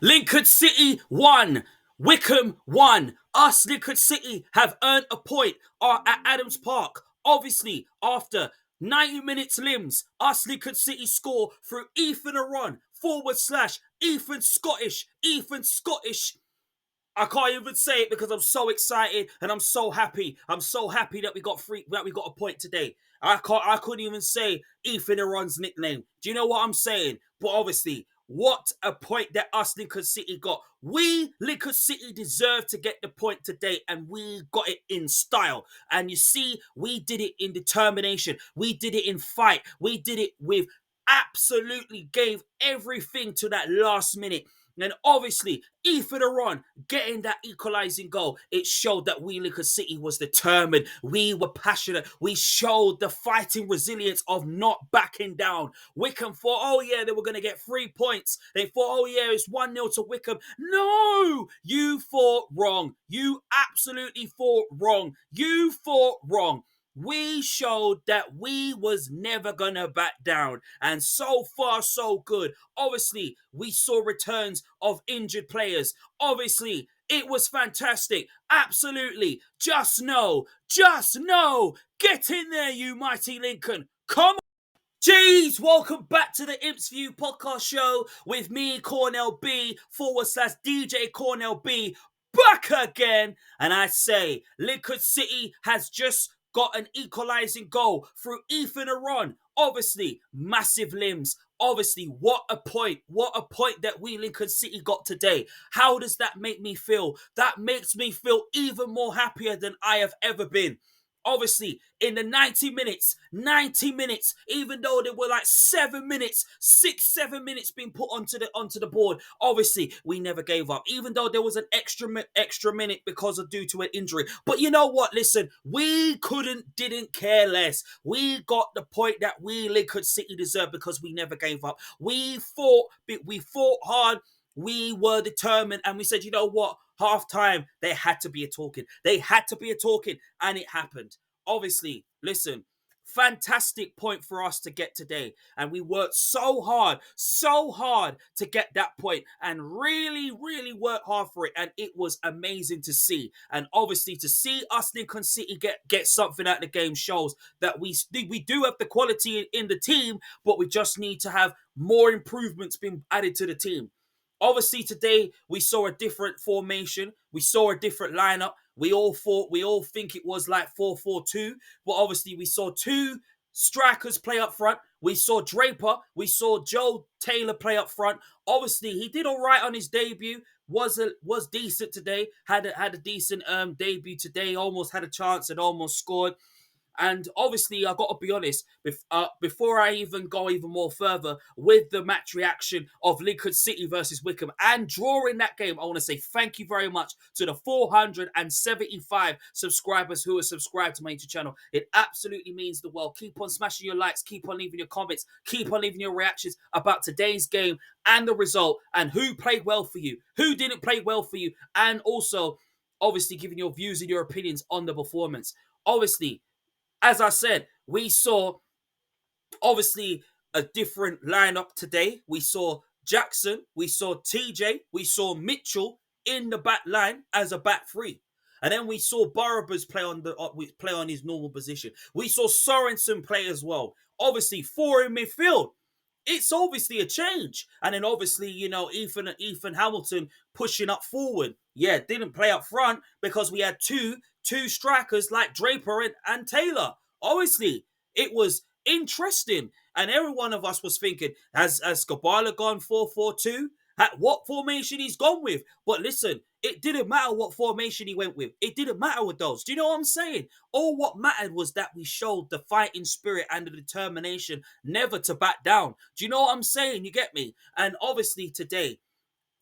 Lincoln City won. Wycombe won. Us, Lincoln City, have earned a point at Adams Park. Obviously, after 90 minutes limbs, us, Lincoln City score through Ethan Aron, / Ethan Scottish. Ethan Scottish. I can't even say it because I'm so excited and I'm so happy. I'm so happy that we got a point today. I couldn't even say Ethan Aron's nickname. Do you know what I'm saying? But obviously, what a point that us Lincoln City got. We Lincoln City deserve to get the point today, and we got it in style. And you see, we did it in determination. We did it in fight. We did it with absolutely gave everything to that last minute. And obviously, Ethan Aron getting that equalising goal, it showed that we Lincoln City was determined. We were passionate. We showed the fighting resilience of not backing down. Wycombe thought, oh yeah, they were going to get 3 points. They thought, oh yeah, it's 1-0 to Wycombe. No! You thought wrong. You absolutely thought wrong. You thought wrong. We showed that we was never gonna back down, and so far so good. Obviously, we saw returns of injured players. Obviously, it was fantastic. Absolutely. Just know, get in there, you mighty Lincoln. Come on. Jeez, welcome back to the Imps View podcast show with me, Cornell B, / DJ Cornell B, back again. And I say, Lincoln City has just got an equalising goal through Ethan Aron. Obviously, massive limbs. Obviously, what a point. What a point that we Lincoln City got today. How does that make me feel? That makes me feel even more happier than I have ever been. Obviously, in the 90 minutes, even though there were like 7 minutes, 7 minutes being put onto the board, obviously we never gave up. Even though there was an extra minute because of due to an injury. But you know what? Listen, we didn't care less. We got the point that we Lincoln City deserved because we never gave up. We fought hard. We were determined, and we said, you know what? Half time, there had to be a talking. And it happened. Obviously, listen, fantastic point for us to get today. And we worked so hard to get that point and really, really worked hard for it. And it was amazing to see. And obviously, to see us Lincoln City get something out of the game shows that we do have the quality in the team, but we just need to have more improvements being added to the team. Obviously, today we saw a different formation. We saw a different lineup. We all think it was like 4-4-2, but obviously we saw 2 strikers play up front. We saw Draper. We saw Joe Taylor play up front. Obviously, he did all right on his debut. Was decent today. Had a decent debut today. Almost had a chance and almost scored. And obviously, I got to be honest, before I even go even more further with the match reaction of Lincoln City versus Wycombe and drawing that game, I want to say thank you very much to the 475 subscribers who are subscribed to my YouTube channel. It absolutely means the world. Keep on smashing your likes, keep on leaving your comments, keep on leaving your reactions about today's game and the result and who played well for you, who didn't play well for you, and also, obviously, giving your views and your opinions on the performance. Obviously, as I said, we saw, obviously, a different lineup today. We saw Jackson, we saw TJ, we saw Mitchell in the back line as a back three. And then we saw Barabbas play on his normal position. We saw Sorensen play as well. Obviously, 4 in midfield. It's obviously a change. And then obviously, Ethan Hamilton pushing up forward. Yeah, didn't play up front because we had two strikers like Draper and Taylor. Obviously, it was interesting. And every one of us was thinking, has Skabala gone 4-4-2? At what formation he's gone with? But listen, it didn't matter what formation he went with. It didn't matter with those. Do you know what I'm saying? All what mattered was that we showed the fighting spirit and the determination never to back down. Do you know what I'm saying? You get me? And obviously today,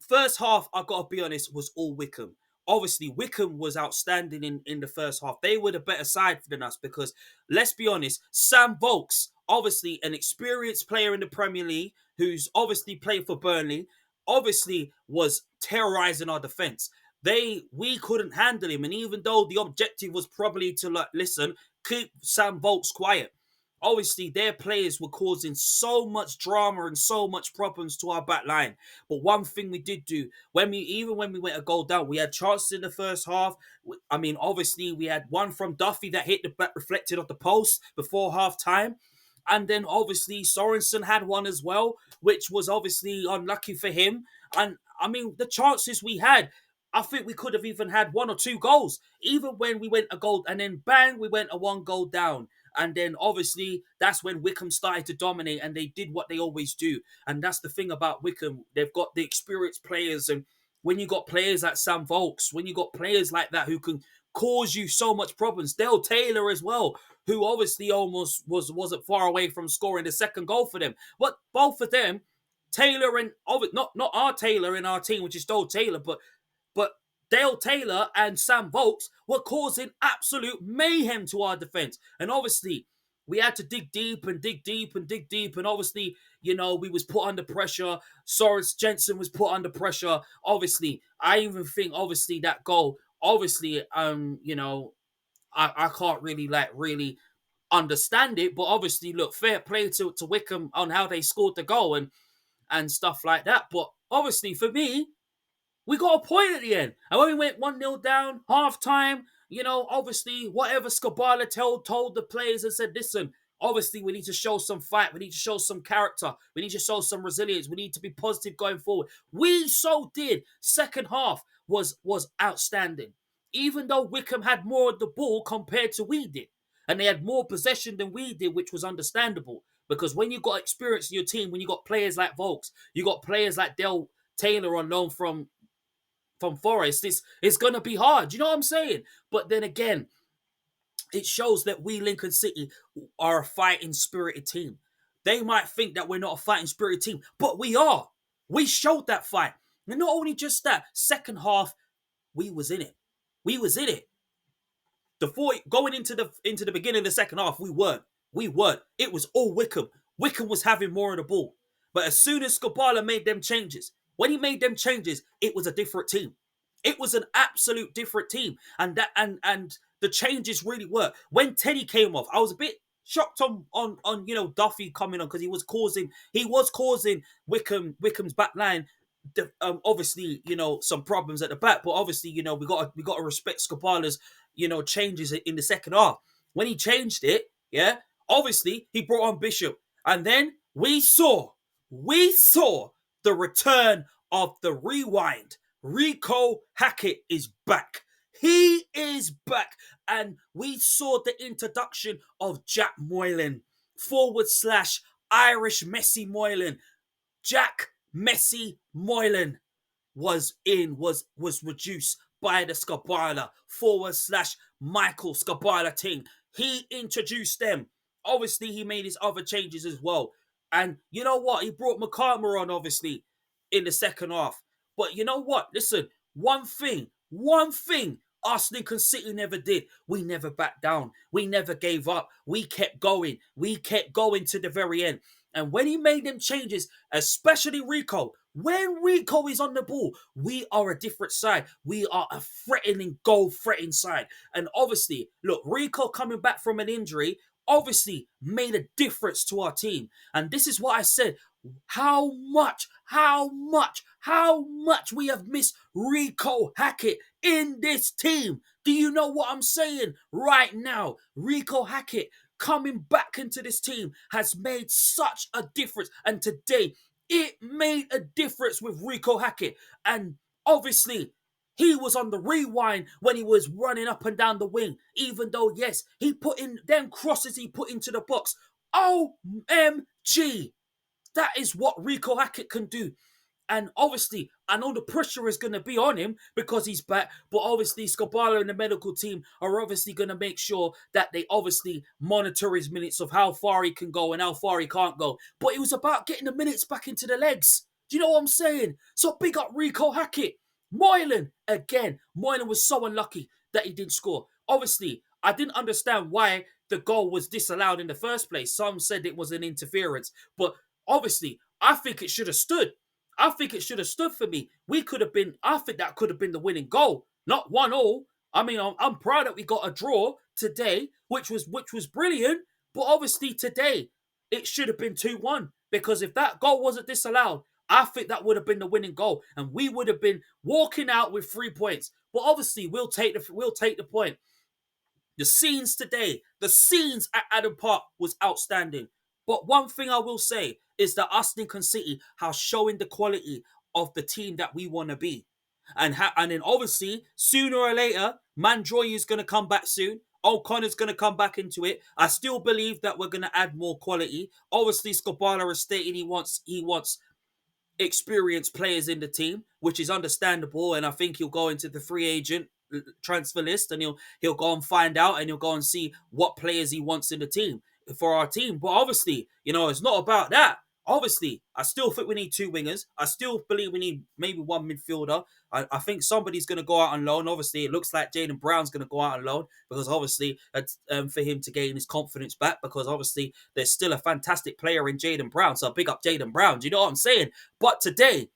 first half, I gotta be honest, was all Wycombe. Obviously, Wycombe was outstanding in the first half. They were the better side than us because, let's be honest, Sam Vokes, obviously an experienced player in the Premier League, who's obviously played for Burnley, obviously was terrorizing our defence. We couldn't handle him, and even though the objective was probably to listen, keep Sam Vokes quiet. obviously their players were causing so much drama and so much problems to our back line. But one thing we did do, when we went a goal down, we had chances in the first half. I mean, obviously we had one from Duffy that hit the back, reflected off the post before half time. And then obviously Sorensen had one as well, which was obviously unlucky for him. And I mean, the chances we had, I think we could have even had one or two goals. Even when we went a goal and then bang, we went a one goal down. And then obviously that's when Wycombe started to dominate and they did what they always do. And that's the thing about Wycombe. They've got the experienced players. And when you got players like Sam Volks, when you got players like that who can cause you so much problems, Dale Taylor as well, who obviously almost wasn't far away from scoring the second goal for them. But both of them, Taylor and not our Taylor in our team, which is Dale Taylor, but Dale Taylor and Sam Volks were causing absolute mayhem to our defense. And obviously, we had to dig deep and dig deep and dig deep. And obviously, we was put under pressure. Soros Jensen was put under pressure. Obviously, I even think obviously that goal, obviously, I can't really understand it. But obviously, look, fair play to Wycombe on how they scored the goal and stuff like that. But obviously, for me, we got a point at the end. And when we went 1-0 down, half time, obviously, whatever Skabala told the players and said, listen, obviously, we need to show some fight. We need to show some character. We need to show some resilience. We need to be positive going forward. We so did. Second half was outstanding. Even though Wycombe had more of the ball compared to we did. And they had more possession than we did, which was understandable. Because when you got experience in your team, when you got players like Volks, you got players like Del Taylor on loan from Forest, it's going to be hard. You know what I'm saying? But then again, it shows that we, Lincoln City, are a fighting spirited team. They might think that we're not a fighting spirited team, but we are. We showed that fight. And not only just that, second half, we was in it. We was in it. Going into the beginning of the second half, we weren't. We weren't. It was all Wycombe. Wycombe was having more of the ball. But as soon as Skabala made them changes, when he made them changes, it was a different team. It was an absolute different team. And the changes really were. When Teddy came off, I was a bit shocked on Duffy coming on because he was causing Wycombe's back line obviously some problems at the back, but obviously we got to respect Skabala's changes in the second half. When he changed it, yeah, obviously he brought on Bishop, and then we saw the return of the rewind. Recco'S is back. He is back, and we saw the introduction of Jack Moylan / Irish Messi Moylan. Jack Messi Moylan was reduced by the Skabala / Michael Skabala team. He introduced them. Obviously, he made his other changes as well. And you know what? He brought McCartmer on, obviously, in the second half. But you know what? Listen, one thing us Lincoln City never did. We never backed down. We never gave up. We kept going. We kept going to the very end. And when he made them changes, especially Recco, when Recco is on the ball, we are a different side. We are a goal-threatening side. And obviously, look, Recco coming back from an injury obviously made a difference to our team. And this is what I said. How much we have missed Recco'S in this team. Do you know what I'm saying right now? Recco'S coming back into this team has made such a difference. And today, it made a difference with Recco'S. And obviously, he was on the rewind when he was running up and down the wing. Even though, yes, he put in them crosses he put into the box. OMG! That is what Recco'S can do. And obviously, I know the pressure is going to be on him because he's back. But obviously, Skabala and the medical team are obviously going to make sure that they obviously monitor his minutes of how far he can go and how far he can't go. But it was about getting the minutes back into the legs. Do you know what I'm saying? So big up Recco'S. Moylan, again. Moylan was so unlucky that he didn't score. Obviously, I didn't understand why the goal was disallowed in the first place. Some said it was an interference. But obviously, I think it should have stood. I think it should have stood for me. I think that could have been the winning goal. Not 1-1. I mean, I'm proud that we got a draw today, which was brilliant. But obviously today, it should have been 2-1. Because if that goal wasn't disallowed, I think that would have been the winning goal. And we would have been walking out with 3 points. But obviously, we'll take the point. The scenes today, the scenes at Adam Park was outstanding. But one thing I will say is that us Lincoln City have showing the quality of the team that we want to be. And then obviously, sooner or later, Mandroy is going to come back soon. O'Connor's going to come back into it. I still believe that we're going to add more quality. Obviously, Scobala has stated he wants experienced players in the team, which is understandable. And I think he'll go into the free agent transfer list and he'll go and find out and he'll go and see what players he wants in the team for our team. But obviously, it's not about that. Obviously, I still think we need two wingers. I still believe we need maybe one midfielder. I think somebody's going to go out on loan. Obviously, it looks like Jaden Brown's going to go out on loan because obviously it's, for him to gain his confidence back because obviously there's still a fantastic player in Jaden Brown. So big up Jaden Brown. Do you know what I'm saying? But today,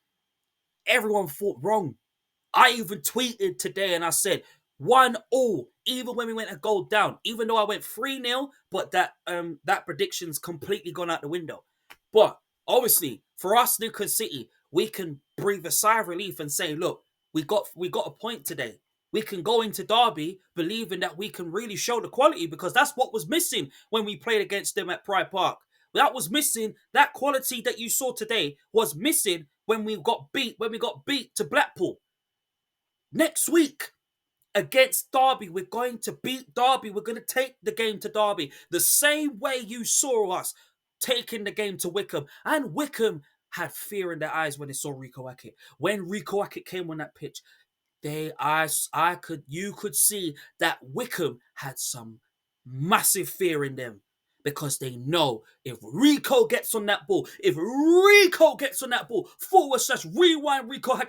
everyone thought wrong. I even tweeted today and I said 1-1, even when we went a goal down, even though I went 3-0, but that prediction's completely gone out the window. But obviously, for us, Lincoln City, we can breathe a sigh of relief and say, look, we got a point today. We can go into Derby believing that we can really show the quality because that's what was missing when we played against them at Pride Park. That was missing. That quality that you saw today was missing when we got beat to Blackpool. Next week, against Derby, we're going to beat Derby. We're going to take the game to Derby. The same way you saw us taking the game to Wycombe. And Wycombe had fear in their eyes when they saw Recco'S. When Recco'S came on that pitch, you could see that Wycombe had some massive fear in them. Because they know if Recco'S gets on that ball, /rewind, Recco'S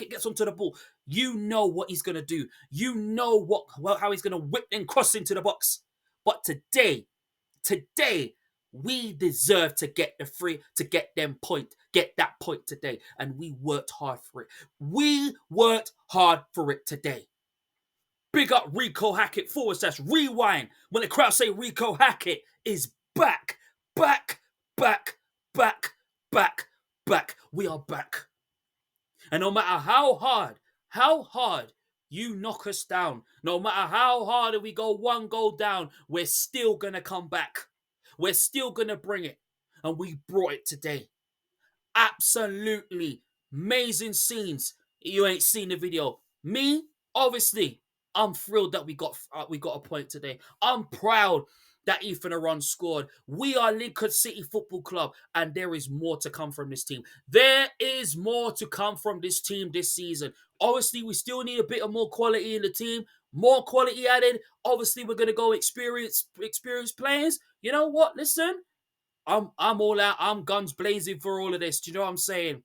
gets onto the ball, you know what he's going to do. You know how he's going to whip and cross into the box. But today, we deserve to get that point today. And we worked hard for it. Today. Big up Recco'S /rewind. When the crowd say Recco'S is back. We are back. And no matter how hard you knock us down, no matter how hard we go one goal down, we're still going to come back. We're still going to bring it. And we brought it today. Absolutely amazing scenes. You ain't seen the video. Me, obviously, I'm thrilled that we got a point today. I'm proud that Ethan Aron scored. We are Lincoln City Football Club, and there is more to come from this team. There is more to come from this team this season. Obviously, we still need a bit of more quality in the team. More quality added. Obviously, we're going to go experienced players. You know what? Listen, I'm all out. I'm guns blazing for all of this. Do you know what I'm saying?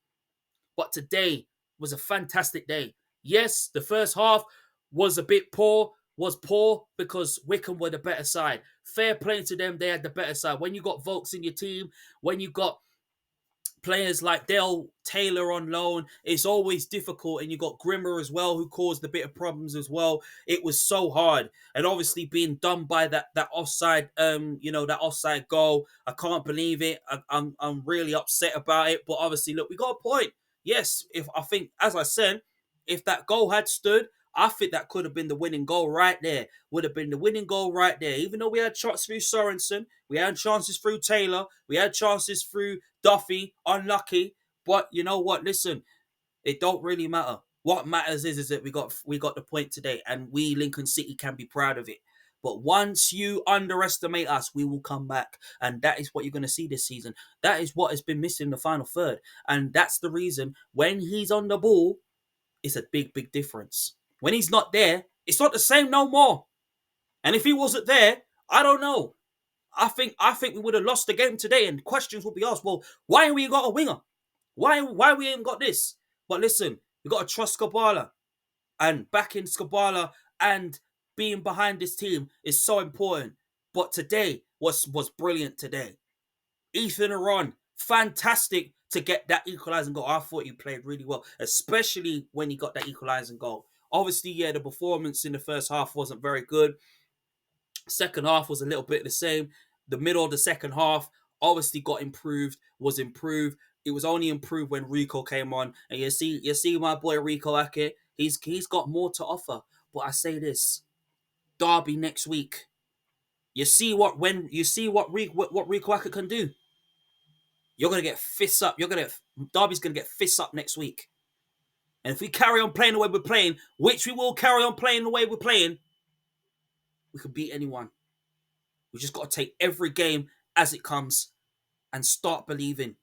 But today was a fantastic day. Yes, the first half was a bit poor. Was poor because Wycombe were the better side. Fair play to them, they had the better side. When you got Volks in your team, when you got players like Dale Taylor on loan, it's always difficult. And you got Grimmer as well, who caused a bit of problems as well. It was so hard. And obviously being done by that offside, that offside goal. I can't believe it. I'm really upset about it. But obviously, look, we got a point. Yes, as I said, if that goal had stood, I think that could have been the winning goal right there. Would have been the winning goal right there. Even though we had shots through Sorensen, we had chances through Taylor, we had chances through Duffy, unlucky. But you know what? Listen, it don't really matter. What matters is that we got the point today, and we Lincoln City can be proud of it. But once you underestimate us, we will come back. And that is what you're going to see this season. That is what has been missing in the final third. And that's the reason when he's on the ball, it's a big difference. When he's not there, it's not the same no more. And if he wasn't there, I don't know. I think we would have lost the game today, and questions would be asked. Well, why we got a winger? Why we ain't got this? But listen, we got to trust Scobala, and backing Scobala and being behind this team is so important. But today was brilliant. Today, Ethan Aron, fantastic to get that equalising goal. I thought he played really well, especially when he got that equalising goal. Obviously, yeah, the performance in the first half wasn't very good. Second half was a little bit the same. The middle of the second half obviously got improved, was improved. It was only improved when Recco came on. And you see my boy Recco'S, he's got more to offer. But I say this, Derby next week. You see what Recco'S can do. You're gonna get fists up. Derby's gonna get fists up next week. And if we carry on playing the way we're playing, which we will carry on playing the way we're playing, we can beat anyone. We just got to take every game as it comes and start believing,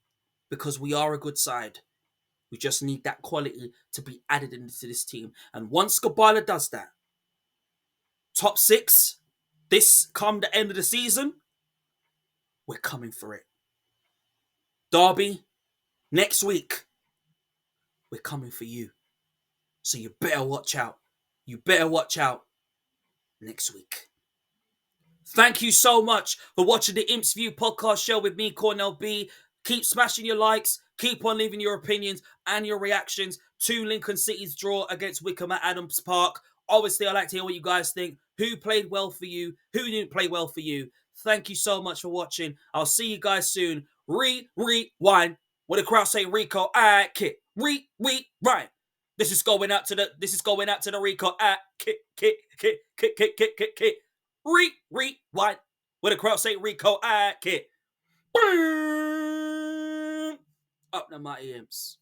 because we are a good side. We just need that quality to be added into this team. And once Skabala does that, top 6, this come the end of the season, we're coming for it. Derby, next week, we're coming for you. So you better watch out. You better watch out next week. Thank you so much for watching the Imps View podcast show with me, Cornell B. Keep smashing your likes. Keep on leaving your opinions and your reactions to Lincoln City's draw against Wycombe at Adams Park. Obviously, I'd like to hear what you guys think. Who played well for you? Who didn't play well for you? Thank you so much for watching. I'll see you guys soon. Rewind. What the crowd say? Recco'S. Rewind. This is going out to the Recco'S. Rewind. What the crowd say? Recco'S. Up the mighty Imps.